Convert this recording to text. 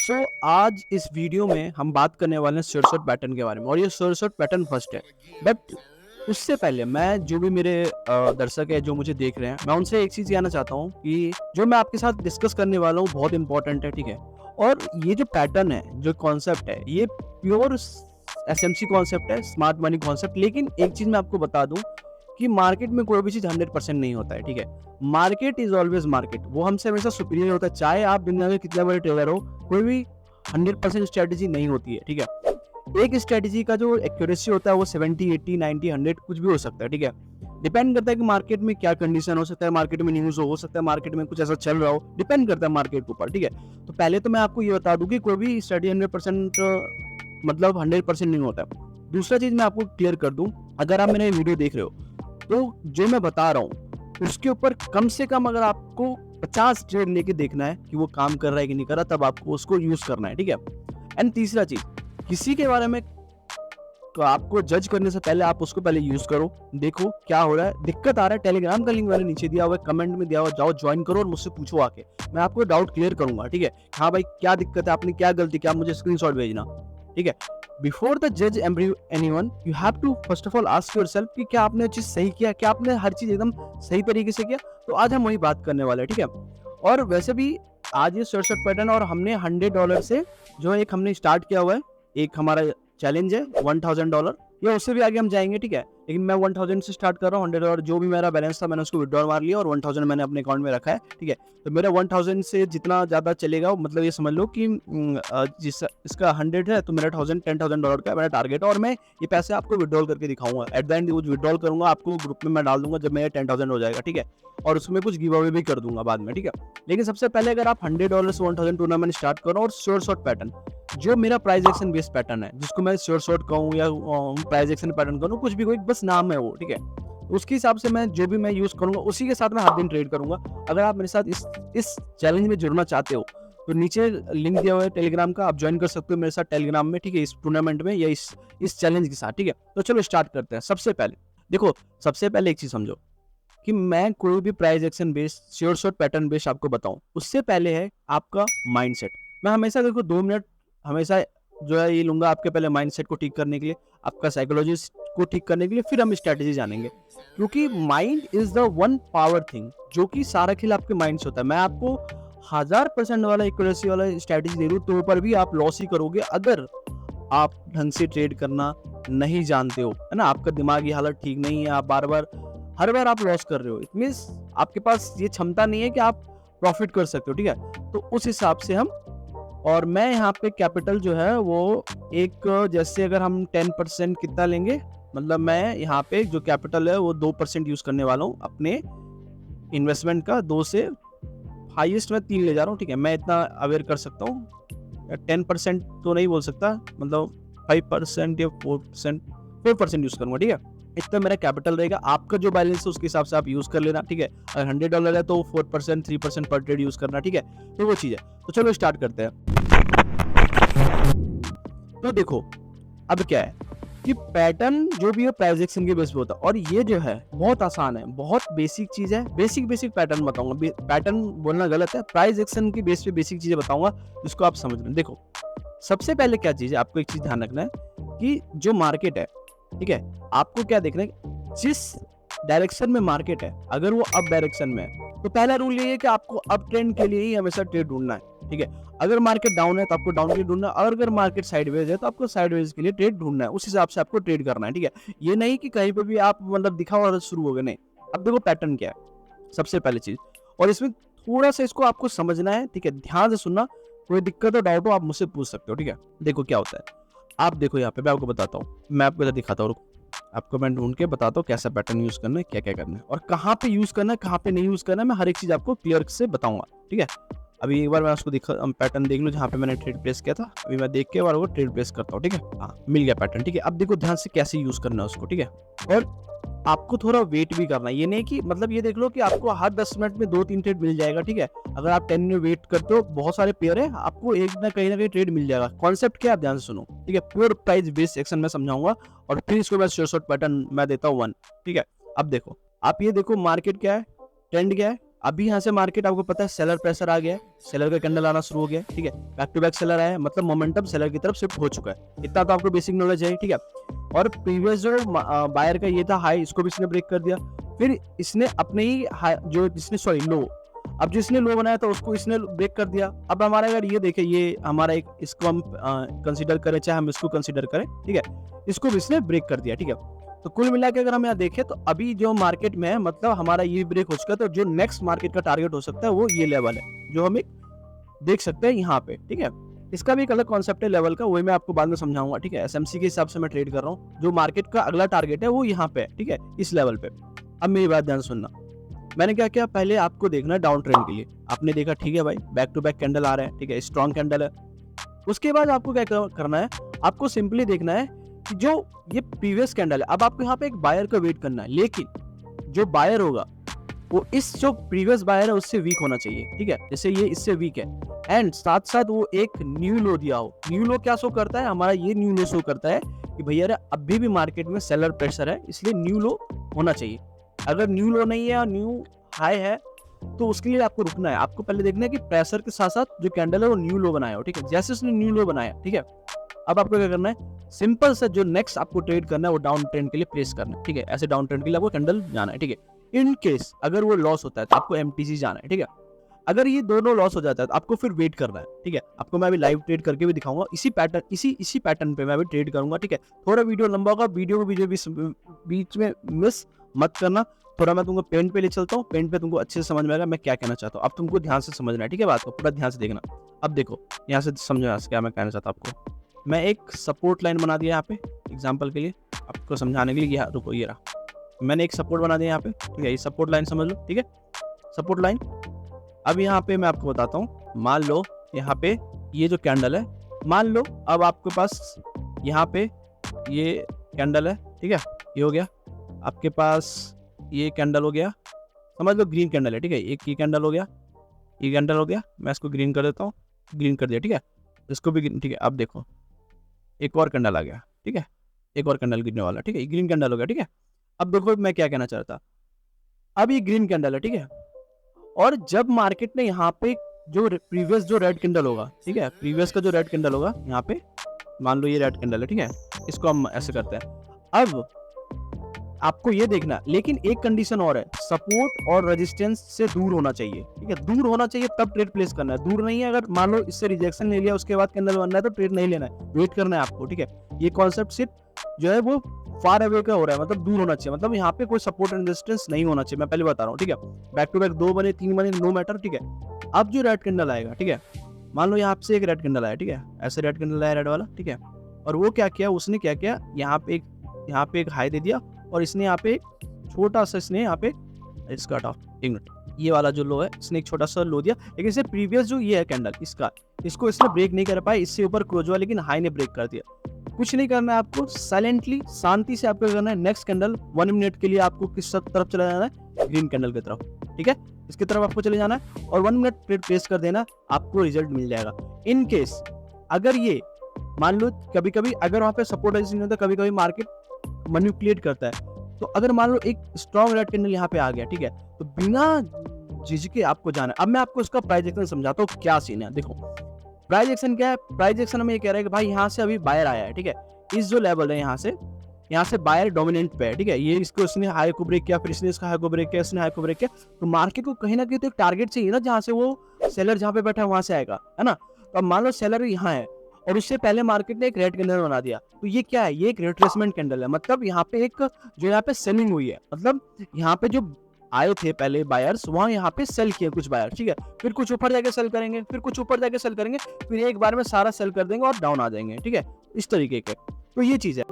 सो आज इस वीडियो में हम बात करने वाले हैं सरसट पैटर्न के बारे में और ये सरसट पैटर्न फर्स्ट है। बट उससे पहले मैं जो भी मेरे दर्शक है जो मुझे देख रहे हैं, मैं उनसे एक चीज़ कहना चाहता हूँ कि जो मैं आपके साथ डिस्कस करने वाला हूँ बहुत इंपॉर्टेंट है, ठीक है। और ये जो पैटर्न है, जो कॉन्सेप्ट है, ये प्योर एसएमसी कॉन्सेप्ट है, स्मार्ट मनी कॉन्सेप्ट। लेकिन एक चीज़ मैं आपको बता दूं कि मार्केट में कोई भी चीज़ 100% नहीं होता है, ठीक है। मार्केट इज ऑलवेज मार्केट, वो हमसे हमेशा सुपीरियर होता है। चाहे आप दुनिया में कितने बड़े ट्रेडर हो, कोई भी 100% स्ट्रेटेजी नहीं होती है, ठीक है। एक स्ट्रेटेजी का जो एक्यूरेसी होता है वो 70, 80, 90, 100 कुछ भी हो सकता है, ठीक है। डिपेंड करता है कि मार्केट में क्या कंडीशन हो सकता है, मार्केट में न्यूज हो सकता है, मार्केट में कुछ ऐसा चल रहा हो, डिपेंड करता है मार्केट के ऊपर, ठीक है। तो पहले तो मैं आपको ये बता दूं कि कोई भी स्टडी 100% मतलब 100% नहीं होता है। दूसरा चीज मैं आपको क्लियर कर दूं, अगर आप मेरे वीडियो देख रहे हो तो जो मैं बता रहा हूँ उसके ऊपर कम से कम अगर आपको 50 ट्रेड लेके देखना है कि वो काम कर रहा है कि नहीं कर रहा, तब आपको उसको यूज करना है, ठीक है। एंड तीसरा चीज, किसी के बारे में तो आपको जज करने से पहले आप उसको पहले यूज करो, देखो क्या हो रहा है। दिक्कत आ रहा है, टेलीग्राम का लिंक मैंने नीचे दिया हुआ है, कमेंट में दिया हुआ, जाओ ज्वाइन करो और मुझसे पूछो आके, मैं आपको डाउट क्लियर करूंगा, ठीक है। हाँ भाई, क्या दिक्कत है, आपने क्या गलती किया, मुझे स्क्रीनशॉट भेजना, ठीक है। बिफोर द जज anyone you have to first of all ask yourself कि क्या आपने चीज सही किया, क्या आपने हर चीज एकदम सही तरीके से किया। तो आज हम वही बात करने वाले हैं, ठीक है। और वैसे भी आज ये सरसट पैटर्न और हमने $100 से जो एक हमने स्टार्ट किया हुआ है, एक हमारा चैलेंज है $1000 या उससे भी आगे हम जाएंगे, ठीक है। लेकिन मैं 1000 से स्टार्ट कर रहा हूँ। $100 जो भी मेरा बैलेंस था मैंने उसको विड्रॉल मार लिया और 1000 मैंने अपने अकाउंट में रखा है, ठीक है। तो मेरा 1000 से जितना ज्यादा चलेगा, मतलब ये समझ लो कि जिस इसका 100 है तो मेरा $10,000 का मेरा टारगेट है और मैं ये पैसे आपको विड्रॉल करके दिखाऊंगा। एट द एंड विड्रॉल करूंगा, आपको ग्रुप में मैं डाल दूंगा जब मेरा 10,000 हो जाएगा, ठीक है। और उसमें कुछ गिव अवे भी कर दूंगा बाद में, ठीक है। लेकिन सबसे पहले अगर आप $100 से 1000 टूर्नामेंट स्टार्ट करो और शॉर्ट पैटर्न, जो मेरा प्राइस एक्शन बेस्ड पैटर्न है, जिसको मैं शॉर्ट कहूँ या प्राइस एक्शन पैटर्न कहूँ, कुछ भी, कोई बस नाम है वो, ठीक है। उसके हिसाब से मैं जो भी मैं यूज करूंगा उसी के साथ मैं हर दिन ट्रेड करूंगा। अगर आप मेरे साथ इस चैलेंज में जुड़ना चाहते हो तो नीचे लिंक दिया हुआ है टेलीग्राम का, आप ज्वाइन कर सकते हो मेरे साथ टेलीग्राम में, ठीक है, इस टूर्नामेंट में या इस चैलेंज के साथ, ठीक है। तो चलो स्टार्ट करते हैं। सबसे पहले देखो, सबसे पहले एक चीज समझो कि मैं कोई भी price action based short pattern based आपको बताऊं, उससे पहले है आपका माइंडसेट। मैं हमेशा देखो 2 मिनट हमेशा जो है ये लूंगा आपके पहले माइंडसेट को ठीक करने के लिए, आपका साइकोलॉजी को ठीक करने के लिए, फिर हम स्ट्रेटेजी जानेंगे। क्योंकि mind is the one power thing, जो कि सारा खेल आपके माइंड से होता है। मैं आपको 1000% वाला एक्यूरेसी वाला स्ट्रेटेजी दे दूं तो पर भी आप लॉस ही करोगे अगर आप ढंग से ट्रेड करना नहीं जानते हो, है ना। आपका दिमागी हालत ठीक नहीं है, आप हर बार आप लॉस कर रहे हो, इट मींस आपके पास ये क्षमता नहीं है कि आप प्रॉफिट कर सकते हो, ठीक है। तो उस हिसाब से हम, और मैं यहाँ पे कैपिटल जो है वो एक, जैसे अगर हम 10% कितना लेंगे, मतलब मैं यहाँ पे जो कैपिटल है वो 2% यूज करने वाला हूँ अपने इन्वेस्टमेंट का। 2 से हाईएस्ट मैं 3 ले जा रहा हूँ, ठीक है। मैं इतना अवेयर कर सकता हूँ, 10% तो नहीं बोल सकता, मतलब 5% या 4% यूज करूंगा, ठीक है। इतना मेरा कैपिटल रहेगा। आपका जो बैलेंस है उसके हिसाब से आप यूज कर लेना, ठीक है। अगर $100 है तो 4%, 3% पर ट्रेड यूज करना, ठीक है। तो वो चीज है। तो चलो स्टार्ट करते हैं। तो देखो, अब क्या है कि पैटर्न जो भी है प्राइस एक्शन के बेस पे होता है, और ये जो है बहुत आसान है, बहुत बेसिक चीज है। बेसिक पैटर्न बताऊंगा, पैटर्न बोलना गलत है, प्राइस एक्शन के बेस पे बेसिक चीजें बताऊंगा जिसको आप समझ लें। देखो, सबसे पहले क्या चीज है, आपको एक चीज ध्यान रखना है कि जो मार्केट है, ठीक है, आपको क्या देखना है, जिस डायरेक्शन में मार्केट है, अगर वो अप डायरेक्शन में है तो पहला रूल ये है कि आपको अप ट्रेंड के लिए ही हमेशा ट्रेड ढूंढना है, ठीक है। अगर मार्केट डाउन है तो आपको डाउन के लिए ढूंढना है, और अगर मार्केट साइडवेज है तो आपको साइडवेज के लिए ट्रेड ढूंढना है। उस हिसाब से आपको ट्रेड करना है, ठीक है। ये नहीं कि कहीं पे भी आप मतलब दिखावा शुरू हो गए, नहीं। अब देखो पैटर्न क्या है, सबसे पहली चीज, और इसमें थोड़ा सा इसको आपको समझना है, ठीक है, ध्यान से सुनना। कोई दिक्कत हो, डाउट हो, आप मुझसे पूछ सकते हो, ठीक है। देखो क्या होता है, आप देखो यहाँ पे मैं आपको बताता हूँ, मैं आपको इधर दिखाता हूँ, आपको मैं ढूंढ के बताता हूँ कैसा पैटर्न यूज करना है, क्या क्या करना है और कहाँ पे यूज करना है, कहाँ पे नहीं यूज करना है। मैं हर एक चीज आपको क्लियर से बताऊंगा, ठीक है। अभी एक बार मैं उसको पैटर्न देख लूँ जहाँ पे मैंने ट्रेड प्लेस किया था। अभी मैं देख के बार वो ट्रेड प्लेस करता हूँ, ठीक है। हाँ, मिल गया पैटर्न, ठीक है। अब देखो ध्यान से कैसे यूज करना है उसको, ठीक है। और आपको थोड़ा वेट भी करना है, ये नहीं कि मतलब ये देख लो कि आपको हर 10 मिनट में 2-3 ट्रेड मिल जाएगा, ठीक है। अगर आप 10 मिनट वेट करते हो, बहुत सारे पेयर है, आपको एक ना कहीं ट्रेड मिल जाएगा। कॉन्सेप्ट क्या है, आप ध्यान से सुनो, ठीक है। प्योर प्राइस बेस्ड एक्शन में समझाऊंगा और फिर इसको मैं शॉर्ट पैटर्न मैं देता हूँ 1, ठीक है। अब देखो, आप ये देखो मार्केट क्या है, ट्रेंड क्या है, अभी यहाँ से मार्केट आपको पता है सेलर प्रेशर आ गया है, सेलर का कैंडल आना शुरू हो गया है, ठीक है, बैक टू बैक सेलर आया है, मतलब मोमेंटम सेलर की तरफ शिफ्ट हो चुका है, इतना तो आपको बेसिक नॉलेज है, ठीक है। और प्रीवियस जो बायर का ये था हाई, इसको भी इसने ब्रेक कर दिया, फिर इसने अपने ही जो जिसने सॉरी लो, अब जिसने लो बनाया था उसको इसने ब्रेक कर दिया। अब हमारा अगर ये देखें, ये हमारा एक, इसको हम कंसीडर करें, चाहे हम इसको कंसीडर करें, ठीक है, इसको भी इसने ब्रेक कर दिया, ठीक है। तो कुल मिला के अगर हम यहाँ देखें तो अभी जो मार्केट में है, मतलब हमारा ये ब्रेक हो चुका है, तो जो नेक्स्ट मार्केट का टारगेट हो सकता है वो ये लेवल है जो हम एक देख सकते हैं यहाँ पे, ठीक है। इसका भी एक अलग कॉन्सेप्ट है लेवल का, वही मैं आपको बाद में समझाऊंगा, ठीक है। एसएमसी के हिसाब से मैं ट्रेड कर रहा हूँ, जो मार्केट का अगला टारगेट है वो यहाँ पे है, ठीक है, इस लेवल पे। अब मेरी बात ध्यान सुनना, मैंने क्या किया, पहले आपको देखना है डाउन ट्रेंड के लिए, आपने देखा, ठीक है भाई, बैक टू बैक कैंडल आ रहा है, ठीक है, स्ट्रॉन्ग कैंडल है। उसके बाद आपको क्या करना है, आपको सिंपली देखना है कि जो ये प्रीवियस कैंडल है, अब आपको यहाँ पे एक बायर का वेट करना है, लेकिन जो बायर होगा वो इस जो प्रीवियस बायर है उससे वीक होना चाहिए, ठीक है, जैसे ये इससे वीक है, एंड साथ साथ वो एक न्यू लो दिया हो। न्यू लो क्या शो करता है, हमारा ये न्यू लो शो करता है कि भैया अभी भी मार्केट में सेलर प्रेशर है, इसलिए न्यू लो होना चाहिए। अगर न्यू लो नहीं है और न्यू हाई है तो उसके लिए आपको रुकना है, आपको पहले देखना है कि प्रेशर के साथ साथ जो कैंडल है वो न्यू लो बनाया हो, ठीक है। जैसे उसने न्यू लो बनाया, ठीक है, अब आपको क्या करना है, सिंपल सा जो नेक्स्ट आपको ट्रेड करना है वो डाउन ट्रेंड के लिए प्रेस करना है, ठीक है, ऐसे डाउन ट्रेंड के लिए आपको कैंडल जाना है, ठीक है। इन केस अगर वो लॉस होता है तो आपको एमटीसी जाना है, ठीक है। अगर ये दोनों लॉस हो जाता है तो आपको फिर वेट करना है, ठीक है। आपको मैं अभी लाइव ट्रेड करके भी दिखाऊंगा, इसी पैटर्न पे मैं अभी ट्रेड करूंगा, ठीक है। थोड़ा वीडियो लंबा होगा, वीडियो को बीच में मिस मत करना। थोड़ा मैं तुमको पेन पे ले चलता हूँ, पेन पे तुमको अच्छे से समझ में आएगा मैं क्या कहना चाहता हूँ। अब तुमको ध्यान से समझना है, ठीक है, बात को पूरा ध्यान से देखना। अब देखो यहाँ से समझो क्या मैं कहना चाहता हूँ आपको। मैं एक सपोर्ट लाइन बना दिया यहाँ पे एग्जाम्पल के लिए, आपको समझाने के लिए। रुको, ये रहा, मैंने एक सपोर्ट बना दिया यहाँ पे, ठीक है, ये सपोर्ट लाइन समझ लो, ठीक है, सपोर्ट लाइन। अब यहाँ पे मैं आपको बताता हूँ, मान लो यहाँ पे ये जो कैंडल है, मान लो अब आपके पास यहाँ पे ये कैंडल है, ठीक है, ये हो गया आपके पास, ये कैंडल हो गया, समझ लो ग्रीन कैंडल है, ठीक है, एक ये कैंडल हो गया, ये कैंडल हो गया, मैं इसको ग्रीन कर देता हूँ, ग्रीन कर दिया, ठीक है, इसको भी ग्रीन, ठीक है। अब देखो एक और कैंडल आ गया, ठीक है, एक और कैंडल गिरने वाला, ठीक है, ग्रीन कैंडल हो गया, ठीक है। अब देखो मैं क्या कहना चाहता, अब ये ग्रीन कैंडल है, ठीक है, और जब मार्केट ने यहाँ पे जो प्रीवियस जो रेड कैंडल होगा, ठीक है, प्रीवियस का जो रेड कैंडल होगा यहाँ पे, मान लो ये रेड कैंडल है, ठीक है, इसको हम ऐसे करते हैं। अब आपको ये देखना, लेकिन एक कंडीशन और है, सपोर्ट और रेजिस्टेंस से दूर होना चाहिए, ठीक है, दूर होना चाहिए तब ट्रेड प्लेस करना है। दूर नहीं है, अगर मान लो इससे रिजेक्शन ले लिया उसके बाद कैंडल बनना है तो ट्रेड नहीं लेना है, वेट करना है आपको, ठीक है। ये कॉन्सेप्ट सिर्फ जो है वो फार अवे का हो रहा है, मतलब दूर होना चाहिए, मतलब यहाँ पे कोई सपोर्ट एंड रेजिस्टेंस नहीं होना चाहिए, मैं पहले बता रहा हूँ, ठीक है। बैक टू बैक 2 बने 3 बने नो मैटर, ठीक है। अब जो रेड कैंडल आएगा, ठीक है, मान लो यहाँ से एक रेड कैंडल आया, ठीक है, ऐसे रेड कैंडल आया रेड वाला, ठीक है, और वो क्या किया, उसने क्या किया, यहाँ पे एक हाई दे दिया, और इसने यहाँ पे छोटा सा, इसने यहाँ पे इसका हटाओ एक मिनट, ये वाला जो लो है इसने एक छोटा सा लो दिया, लेकिन इससे प्रीवियस जो ये है कैंडल इसको इसने ब्रेक नहीं कर पाया, इससे ऊपर क्लोज हुआ लेकिन हाई ने ब्रेक कर दिया। कुछ नहीं करना है आपको, साइलेंटली शांति से आपको करना है, नेक्स्ट कैंडल 1 मिनट के लिए आपको किस तरफ चला जाना है, ग्रीन कैंडल की तरफ, ठीक है, इसकी तरफ आपको चले जाना है और 1 मिनट ट्रेड प्लेस कर देना, आपको रिजल्ट मिल जाएगा। इन केस अगर ये मान लो कभी कभी अगर वहाँ पे सपोर्ट नहीं होता, कभी कभी मार्केट मैनिपुलेट करता है, तो अगर मान लो एक स्ट्रॉन्ग रेड कैंडल यहाँ पे आ गया, ठीक है, तो बिना झिझके आपको जाना है। अब मैं आपको इसका प्राइस एक्शन समझाता हूँ क्या सीन है। देखो प्राइस एक्शन क्या है, प्राइस एक्शन हमें ये कह रहा है कि भाई यहाँ से अभी बायर आया है, ठीक है, इस जो लेवल है यहाँ से बायर डोमिनेंट पे है, ठीक है, ये इसको इसने हाई को ब्रेक किया, फिर इसने इसका हाई को ब्रेक किया, इसने हाई को ब्रेक किया, तो मार्केट को कहीं ना कहीं तो एक टारगेट चाहिए ना, जहाँ से वो सेलर जहाँ पे बैठा है वहां से आएगा, है ना। तो अब मान लो सेलर यहाँ है और उससे पहले मार्केट ने एक रेड कैंडल बना दिया, तो ये क्या है, ये एक रिट्रेसमेंट कैंडल है, मतलब यहाँ पे एक जो यहाँ पे सेलिंग हुई है, मतलब यहाँ पे जो आए थे पहले बायर्स वहां यहाँ पे सेल किए कुछ बायर, ठीक है, फिर कुछ ऊपर जाके सेल करेंगे, फिर कुछ ऊपर जाके सेल करेंगे, फिर एक बार में सारा सेल कर देंगे और डाउन आ जाएंगे, ठीक है, इस तरीके के। तो ये चीज है।